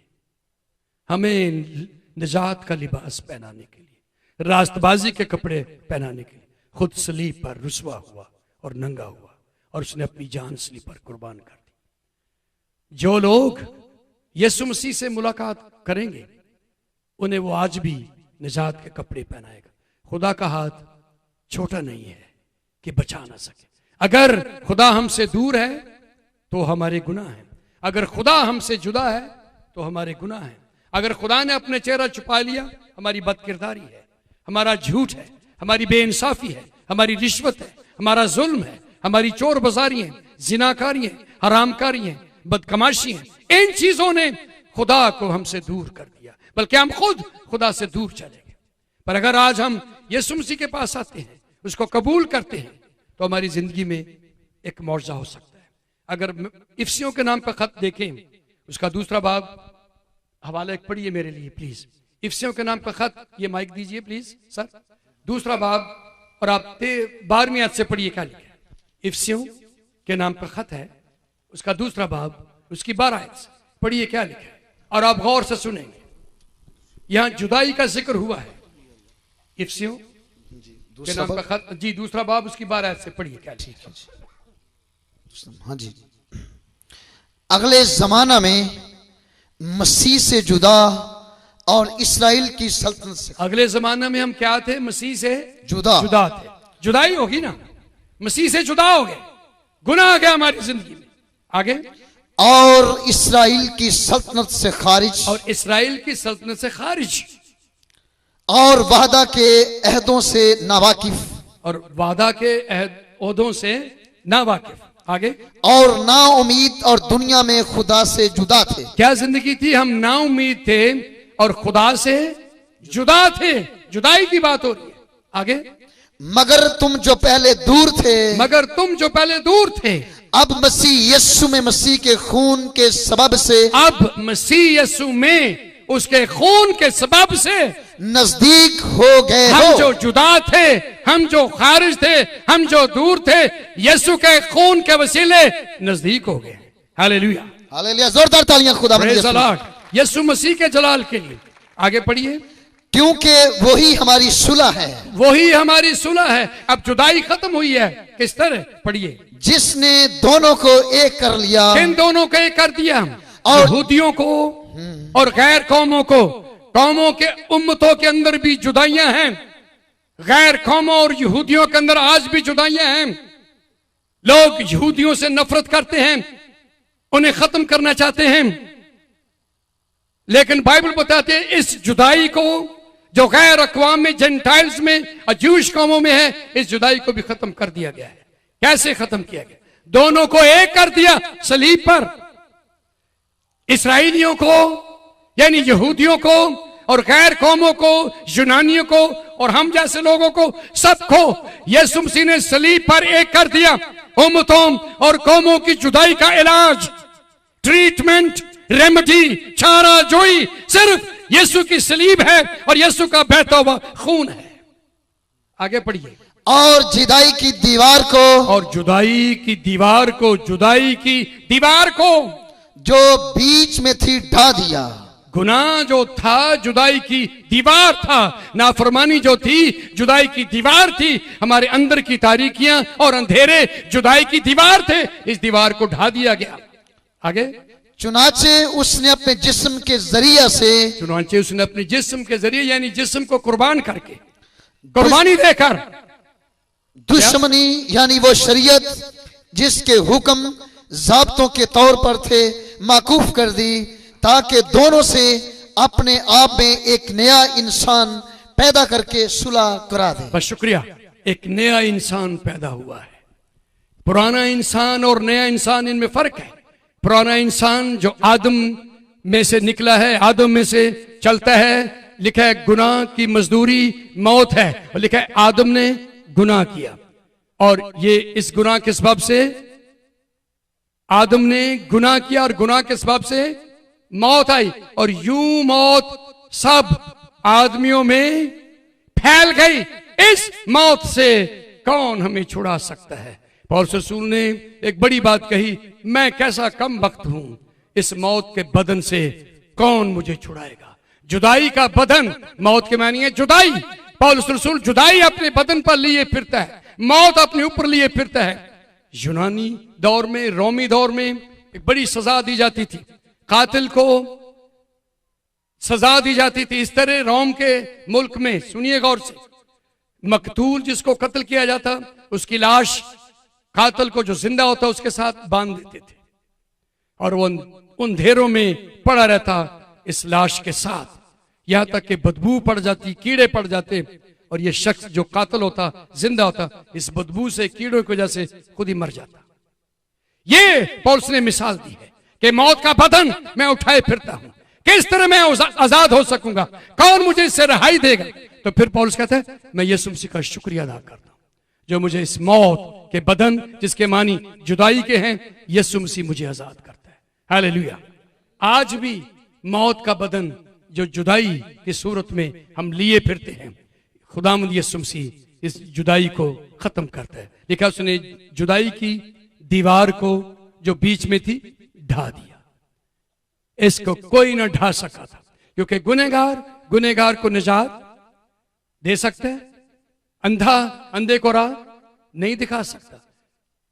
हमें निजात का लिबास पहनाने के लिए, रास्तबाजी के कपड़े पहनाने के लिए खुद सलीब पर रुसवा हुआ और नंगा हुआ, और उसने अपनी जान सलीब पर कुर्बान कर दी। जो लोग यीशु मसीह से मुलाकात करेंगे, उन्हें वो आज भी निजात के कपड़े पहनाएगा। खुदा का हाथ छोटा नहीं है कि बचा ना सके। अगर खुदा हमसे दूर है तो हमारे गुनाह हैं, अगर खुदा हमसे जुदा है तो हमारे गुनाह हैं। अगर खुदा ने अपने चेहरा छुपा लिया, हमारी बदकिरदारी है, हमारा झूठ है, हमारी बेइंसाफी है, हमारी रिश्वत है, हमारा जुल्म है, हमारी चोर बाजारी है, जिनाकारी है, हरामकारी है, बदकमाशी हैं। इन चीजों ने खुदा को हमसे दूर कर दिया, बल्कि हम खुद खुदा से दूर चले गए। पर अगर आज हम यीशु मसीह के पास आते हैं, उसको कबूल करते हैं, तो हमारी जिंदगी में एक मौजज़ा हो सकता है। अगर इफ्सियों के नाम पर खत देखें, उसका दूसरा बाब, हवाला एक पढ़िए मेरे लिए प्लीज। इफ्सियों के नाम पर खत, ये माइक दीजिए प्लीज सर, दूसरा बाब, और आप 12वीं आयत से पढ़िए क्या लिखा है। इफ्सियों के नाम पर खत है, उसका दूसरा बाब, उसकी 12 आयत से पढ़िए क्या लिखा है, और आप गौर से सुनेंगे। यहां जुदाई का जिक्र हुआ है। इफ्सियों के नाम पर खत, जी दूसरा बाब, उसकी 12 आयत से पढ़िए क्या लिखा है। हाँ जी। अगले जमाना में मसीह से जुदा और इस्राएल की सल्तनत से, अगले जमाने में हम क्या थे? मसीह से जुदा थे। जुदाई होगी ना, मसीह से जुदा हो गए, गुनाह आ गया हमारी जिंदगी में। आगे, और इस्राएल की सल्तनत से खारिज, और इस्राएल की सल्तनत से खारिज, और वादा के अहदों से नावाकिफ, और वादा के अहदों से नावाकिफ। आगे, और ना उम्मीद और दुनिया में खुदा से जुदा थे। क्या जिंदगी थी? हम ना उम्मीद थे और खुदा से जुदा थे। जुदाई की बात हो रही है। आगे, मगर तुम जो पहले दूर थे, मगर तुम जो पहले दूर थे, अब मसीह यीशु में मसीह के खून के सबब से, अब मसीह यीशु में उसके खून के सबब से नजदीक हो गए हो। हम जो जुदा थे, हम जो खारिज थे, हम जो दूर थे, यीशु के खून के वसीले नजदीक हो गए। हालेलुया, हालेलुया, जोरदार तालियां खुदा यीशु मसीह के जलाल के लिए। आगे पढ़िए। क्योंकि वही हमारी सुलह है, वही हमारी सुलह है। अब जुदाई खत्म हुई है। किस तरह? पढ़िए। जिसने दोनों को एक कर लिया, किन दोनों को एक कर दिया? और यहूदियों को और गैर कौमों को। कौमों के उम्मतों के अंदर भी जुदाइयां हैं, गैर कौमों और यहूदियों के अंदर आज भी जुदाइयां हैं। लोग यहूदियों से नफरत करते हैं, उन्हें खत्म करना चाहते हैं, लेकिन बाइबल बताते हैं इस जुदाई को जो गैर अक़वाम में, जेंटाइल्स में और जूश कौमों में है, इस जुदाई को भी खत्म कर दिया गया है। कैसे खत्म किया गया? दोनों को एक कर दिया सलीब पर। इसराइलियों को यानी यहूदियों को और गैर कौमों को, यूनानियों को और हम जैसे लोगों को, सबको यीशु मसीह ने सलीब पर एक कर दिया। उम्मतों और कौमों की जुदाई का इलाज, ट्रीटमेंट, रेमेडी, चारा जोई सिर्फ यीशु की सलीब है और यीशु का बहता हुआ खून है। आगे पढ़िए। और जुदाई की दीवार को, और जुदाई की दीवार को, जुदाई की दीवार को जो बीच में थी ढा दिया। गुनाह जो था जुदाई की दीवार था, नाफरमानी जो थी जुदाई की दीवार थी, हमारे अंदर की तारीकियां और अंधेरे जुदाई की दीवार थे। इस दीवार को ढा दिया गया। आगे, चुनाचे उसने अपने जिस्म के जरिए से, चुनाचे उसने अपने जिस्म के जरिए यानी जिस्म को कुर्बान करके, कुर्बानी देकर, दुश्मनी यानी वो शरीयत जिसके हुक्म ज़ाब्तों के तौर पर थे, माकूफ कर दी, ताकि दोनों से अपने आप में एक नया इंसान पैदा करके सुलह करा दे। बस शुक्रिया। एक नया इंसान पैदा हुआ है। पुराना इंसान और नया इंसान, इनमें फर्क है। पुराना इंसान जो आदम में से निकला है, आदम में से चलता है, लिखा है गुनाह की मजदूरी मौत है, और लिखा है आदम ने गुनाह किया, और ये इस गुनाह के सबब से आदम ने गुनाह किया और गुनाह के सबब से मौत आई, और यूं मौत सब आदमियों में फैल गई। इस मौत से कौन हमें छुड़ा सकता है? पौलुस रसूल ने एक बड़ी बात कही, मैं कैसा कम वक्त हूं, इस मौत के बदन से कौन मुझे छुड़ाएगा? जुदाई का बदन, मौत के मानी है जुदाई। पौलुस रसूल जुदाई अपने बदन पर लिए फिरता है, मौत अपने ऊपर लिए फिरता है। यूनानी दौर में, रोमी दौर में एक बड़ी सजा दी जाती थी, कातिल को सजा दी जाती थी। इस तरह रोम के मुल्क में, सुनिए गौर से, मकतूल जिसको कत्ल किया जाता, उसकी लाश कातिल को जो जिंदा होता उसके साथ बांध देते थे, और वो उन ढेरों में पड़ा रहता इस लाश के साथ, यहां तक कि बदबू पड़ जाती, कीड़े पड़ जाते, और ये शख्स जो कातिल होता, जिंदा होता, इस बदबू से, कीड़ों की वजह से खुद ही मर जाता। ये पौलुस ने मिसाल दी है कि मौत का बदन मैं उठाए फिरता हूं, किस तरह मैं आजाद हो सकूंगा, कौन मुझे इससे रहाई देगा। तो फिर पौलुस कहता है मैं यीशु मसीह का शुक्रिया अदा करता हूं जो मुझे इस मौत के बदन जिसके मानी जुदाई के हैं, यीशु मसीह मुझे आजाद करता है। हालेलुया। आज भी मौत का बदन जो जुदाई की सूरत में हम लिए फिरते हैं, खुदावंद यीशु मसीह इस जुदाई को खत्म करता है। लिखा उसने जुदाई की दीवार को जो बीच में थी ढा दिया, इसको कोई ना ढा सका था, क्योंकि गुनहगार को निजात दे सकता है, अंधा अंधे को राह नहीं दिखा सकता।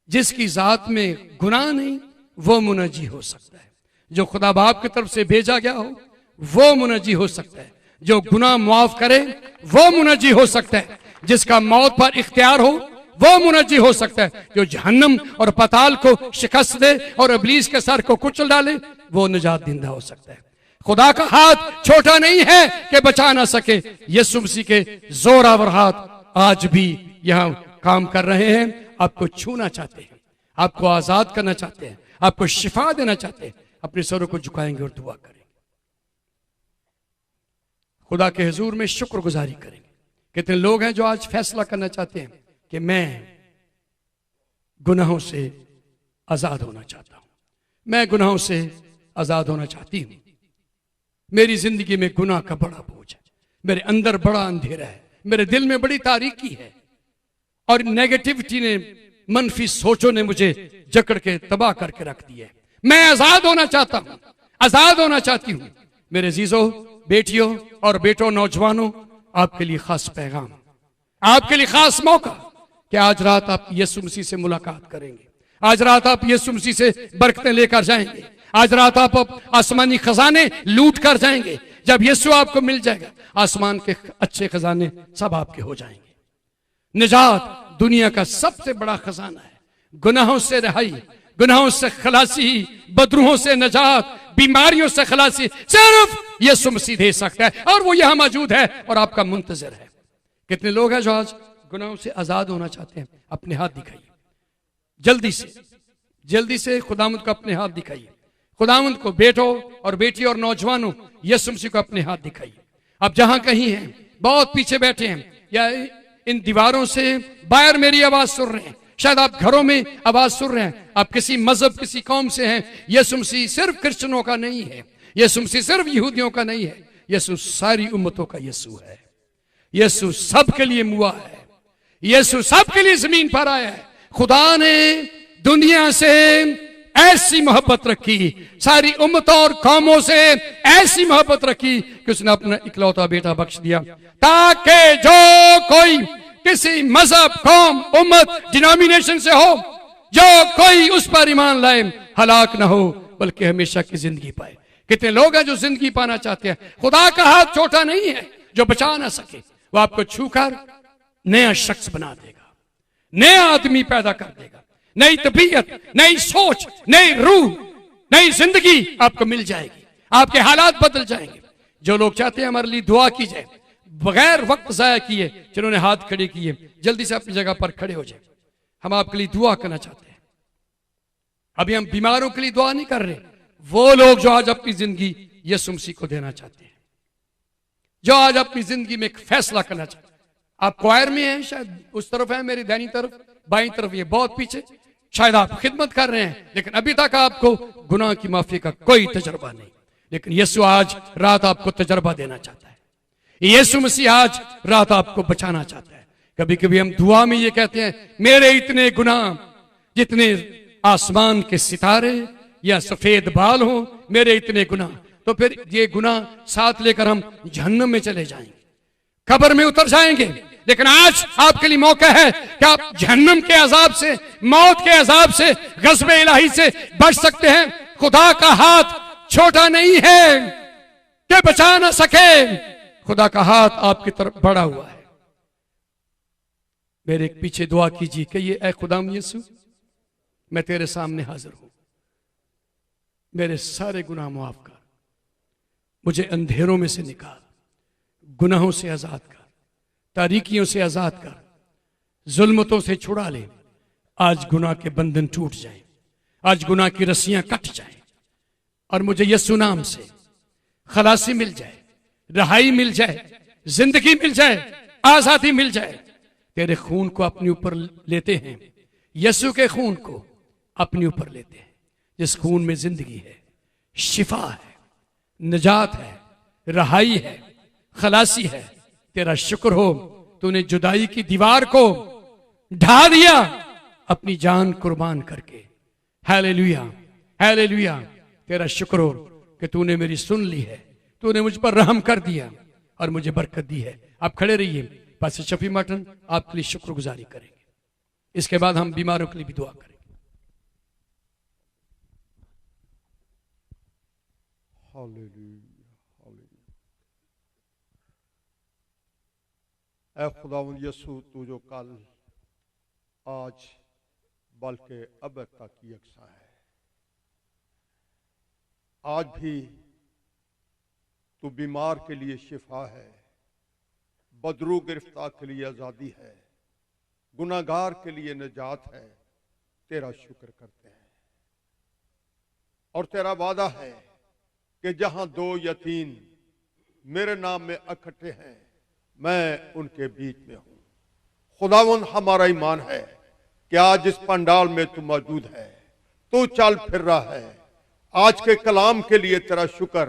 जिसकी जात में गुनाह नहीं वो मुनजी हो सकता है। जो खुदा बाप की तरफ से भेजा गया हो वो मुनजी हो सकता है। जो गुनाह मुआफ करे वो मुनजी हो सकता है। जिसका मौत पर इख्तियार हो वो मुनजी हो सकता है। जो जहन्नम और पताल को शिकस्त दे और इब्लीस के सर को कुचल डाले वो निजात दिंदा हो सकता है। खुदा का हाथ छोटा नहीं है कि बचा ना सके। यीशु मसीह के जोरावर हाथ आज भी यहां काम कर रहे हैं। आपको छूना चाहते हैं, आपको आजाद करना चाहते हैं, आपको शिफा देना चाहते हैं। अपने सरों को झुकाएंगे और दुआ करेंगे, खुदा के हुजूर में शुक्रगुजारी करेंगे। कितने लोग हैं जो आज फैसला करना चाहते हैं कि मैं गुनाहों से आजाद होना चाहता हूं, मैं गुनाहों से आजाद होना चाहती हूं। मेरी जिंदगी में गुनाह का बड़ा बोझ है, मेरे अंदर बड़ा अंधेरा है, मेरे दिल में बड़ी तारीकी है और नेगेटिविटी ने, मनफी सोचों ने मुझे जकड़ के तबाह करके रख दिया है। मैं आजाद होना चाहता हूं, आजाद होना चाहती हूं। मेरे जीजों, बेटियों और बेटों, नौजवानों, आपके लिए खास पैगाम, आपके लिए खास मौका कि आज रात आप यीशु मसीह से मुलाकात करेंगे। आज रात आप यीशु मसीह से बरकतें लेकर जाएंगे। आज रात आप आसमानी खजाने लूट कर जाएंगे। जब यीशु आपको मिल जाएगा, आसमान के अच्छे खजाने सब आपके हो जाएंगे। निजात दुनिया का सबसे बड़ा खजाना है। गुनाहों से रिहाई, गुनाहों से खलासी, बदरूहों से निजात, बीमारियों से खलासी सिर्फ यीशु मसीह दे सकता है और वो यहां मौजूद है और आपका मुंतजर है। कितने लोग हैं जो आज गुनाहों से आजाद होना चाहते हैं? अपने हाथ दिखाइए, जल्दी से खुदावंद को अपने हाथ दिखाइए। खुदावंद को, बेटों और बेटी और नौजवानों, यीशु मसीह को अपने हाथ दिखाइए। आप जहां कहीं हैं, बहुत पीछे बैठे हैं या इन दीवारों से बाहर मेरी आवाज सुन रहे हैं, शायद आप घरों में आवाज सुन रहे हैं, आप किसी मजहब, किसी कौम से हैं, यीशु मसीह सिर्फ क्रिश्चियनों का नहीं है, यीशु मसीह सिर्फ यहूदियों का नहीं है, यीशु सारी उम्मतों का यीशु है। यीशु सबके लिए मुआ है, यीशु सबके लिए जमीन पर आया है। खुदा ने दुनिया से ऐसी मोहब्बत रखी, सारी उम्मतों और कौमों से ऐसी मोहब्बत रखी कि उसने अपना इकलौता बेटा बख्श दिया, ताकि जो कोई किसी मजहब, कौम, उम्मत, डिनोमिनेशन से हो, जो कोई उस पर ईमान लाए हलाक ना हो बल्कि हमेशा की जिंदगी पाए। कितने लोग हैं जो जिंदगी पाना चाहते हैं? खुदा का हाथ छोटा नहीं है जो बचा ना सके। वो आपको छूकर नया शख्स बना देगा, नया आदमी पैदा कर देगा, नई तबीयत, नई सोच, नई रूह, नई जिंदगी आपको मिल जाएगी। आपके हालात बदल जाएंगे। जो लोग चाहते हैं हमारे लिए दुआ की जाए, बगैर वक्त जाया किए, जिन्होंने हाथ खड़े किए, जल्दी से अपनी जगह पर खड़े हो जाए। हम आपके लिए दुआ करना चाहते हैं। अभी हम बीमारों के लिए दुआ नहीं कर रहे, वो लोग जो आज अपनी जिंदगी यीशु मसीह को देना चाहते हैं, जो आज अपनी जिंदगी में एक फैसला करना चाहते हैं। आप क्वायर में हैं, शायद उस तरफ है, मेरी दाहिनी तरफ, बाईं तरफ, ये बहुत पीछे, शायद आप खिदमत कर रहे हैं, लेकिन अभी तक आपको गुनाह की माफी का कोई तजर्बा नहीं। लेकिन यीशु आज रात आपको तजर्बा देना चाहता है। यीशु मसीह आज रात आपको बचाना चाहता है। कभी कभी हम दुआ में ये कहते हैं, मेरे इतने गुनाह जितने आसमान के सितारे या सफेद बाल हो, मेरे इतने गुनाह। तो फिर ये गुनाह साथ लेकर हम जहन्नम में चले जाएंगे, कब्र में उतर जाएंगे। लेकिन आज आपके लिए मौका है कि आप जहन्नम के अजाब से, मौत के अजाब से, गज़ब-ए इलाही से बच सकते हैं। खुदा का हाथ छोटा नहीं है कि बचा ना सके। खुदा का हाथ आपकी तरफ बढ़ा हुआ है। मेरे एक पीछे दुआ कीजिए कि ये ऐ खुदाम यीशु, मैं तेरे सामने हाजिर हूं, मेरे सारे गुनाह माफ कर, मुझे अंधेरों में से निकाल, गुनाहों से आजाद कर, तारीकियों से आजाद कर, जुल्मतों से छुड़ा ले। आज गुनाह के बंधन टूट जाए, आज गुनाह की रस्सियां कट जाए, और मुझे यीशु नाम से खलासी मिल जाए, रहाई मिल जाए, जिंदगी मिल जाए, आजादी मिल जाए। तेरे खून को अपने ऊपर लेते हैं, यीशु के खून को अपने ऊपर लेते हैं, जिस खून में जिंदगी है, शिफा है, निजात है, रहाई है, खलासी है। तेरा शुक्र हो, तूने जुदाई की दीवार को ढा दिया अपनी जान कुर्बान करके। Hallelujah, hallelujah. तेरा शुक्र हो कि तूने मेरी सुन ली है, तूने मुझ पर रहम कर दिया और मुझे बरकत दी है। आप खड़े रहिए, पास्टर शफी मार्टिन आपके लिए शुक्रगुजारी करेंगे। इसके बाद हम बीमारों के लिए भी दुआ करेंगे। ऐ खुदावंद यीशु, तू जो कल आज बल्कि अब तक यकसा है, आज भी तू बीमार के लिए शिफा है, बदरू गिरफ्तार के लिए आज़ादी है, गुनाहगार के लिए निजात है। तेरा शुक्र करते हैं और तेरा वादा है कि जहां दो या तीन मेरे नाम में इकट्ठे हैं, मैं उनके बीच में हूं। खुदावंद, हमारा ईमान है कि आज इस पंडाल में तू मौजूद है, तू चल फिर रहा है। आज के कलाम के लिए तेरा शुक्र,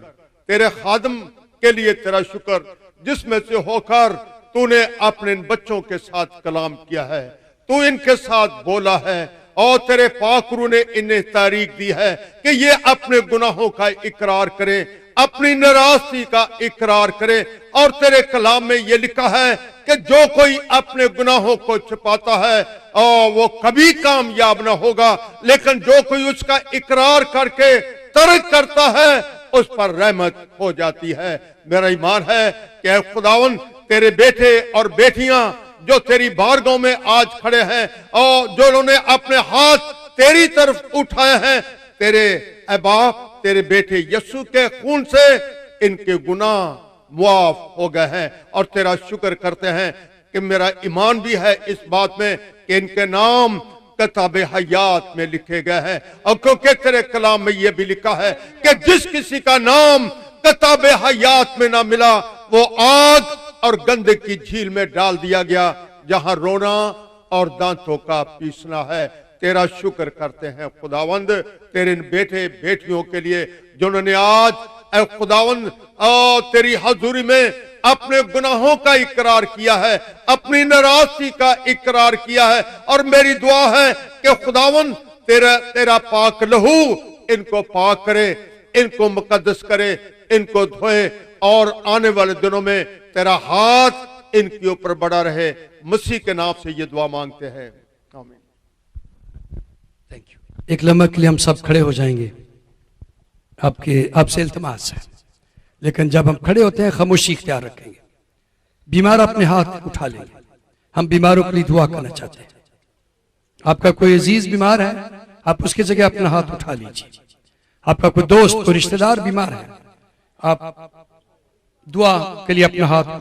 तेरे खादम के लिए तेरा शुक्र, जिसमें से होकर तूने अपने बच्चों के साथ कलाम किया है, तू इनके साथ बोला है और तेरे पाक रूह ने इन्हें तारीख दी है कि ये अपने गुनाहों का इकरार करें, अपनी नाराजगी का इकरार करें। और तेरे कलाम में ये लिखा है कि जो कोई अपने गुनाहों को छिपाता है और वो कभी कामयाब ना होगा, लेकिन जो कोई उसका इकरार करके तर्क करता है उस पर रहमत हो जाती है। मेरा ईमान है कि खुदावन, तेरे बेटे और बेटियां जो तेरी बारगाह में आज खड़े हैं और जो उन्होंने अपने हाथ तेरी तरफ उठाए हैं, तेरे बाप, तेरे बेटे यीशु के खून से इनके गुनाह मुआफ हो गए हैं। और तेरा शुक्र करते हैं कि मेरा ईमान भी है इस बात में कि इनके नाम किताब हयात में लिखे गए हैं। और क्योंकि तेरे कलाम में यह भी लिखा है कि जिस किसी का नाम किताब हयात में ना मिला, वो आग और गंदे की झील में डाल दिया गया, जहां रोना और दांतों का पीसना है। तेरा शुक्र करते हैं खुदावंद, तेरे बेटे बेटियों के लिए जिन्होंने आज ऐ खुदावंद तेरी हजूरी में अपने गुनाहों का इकरार किया है, अपनी नाराजगी का इकरार किया है। और मेरी दुआ है कि खुदावंद तेरा पाक लहू इनको पाक करे, इनको मुकद्दस करे, इनको धोए और आने वाले दिनों में तेरा हाथ इनके ऊपर बड़ा रहे। मसीह के नाम से ये दुआ मांगते हैं, आमीन। Thank you. एक लम्हे के लिए हम सब खड़े हो जाएंगे। आपसे इल्तिमास है, लेकिन जब हम खड़े होते हैं खामोशी इख्तियार रखेंगे। बीमार अपने हाथ उठा लेंगे। हम बीमारों के लिए दुआ करना चाहते हैं। आपका कोई अजीज बीमार है, आप उसकी जगह अपना हाथ उठा लीजिए। आपका कोई दोस्त, कोई रिश्तेदार बीमार है, आप दुआ के लिए अपना हाथ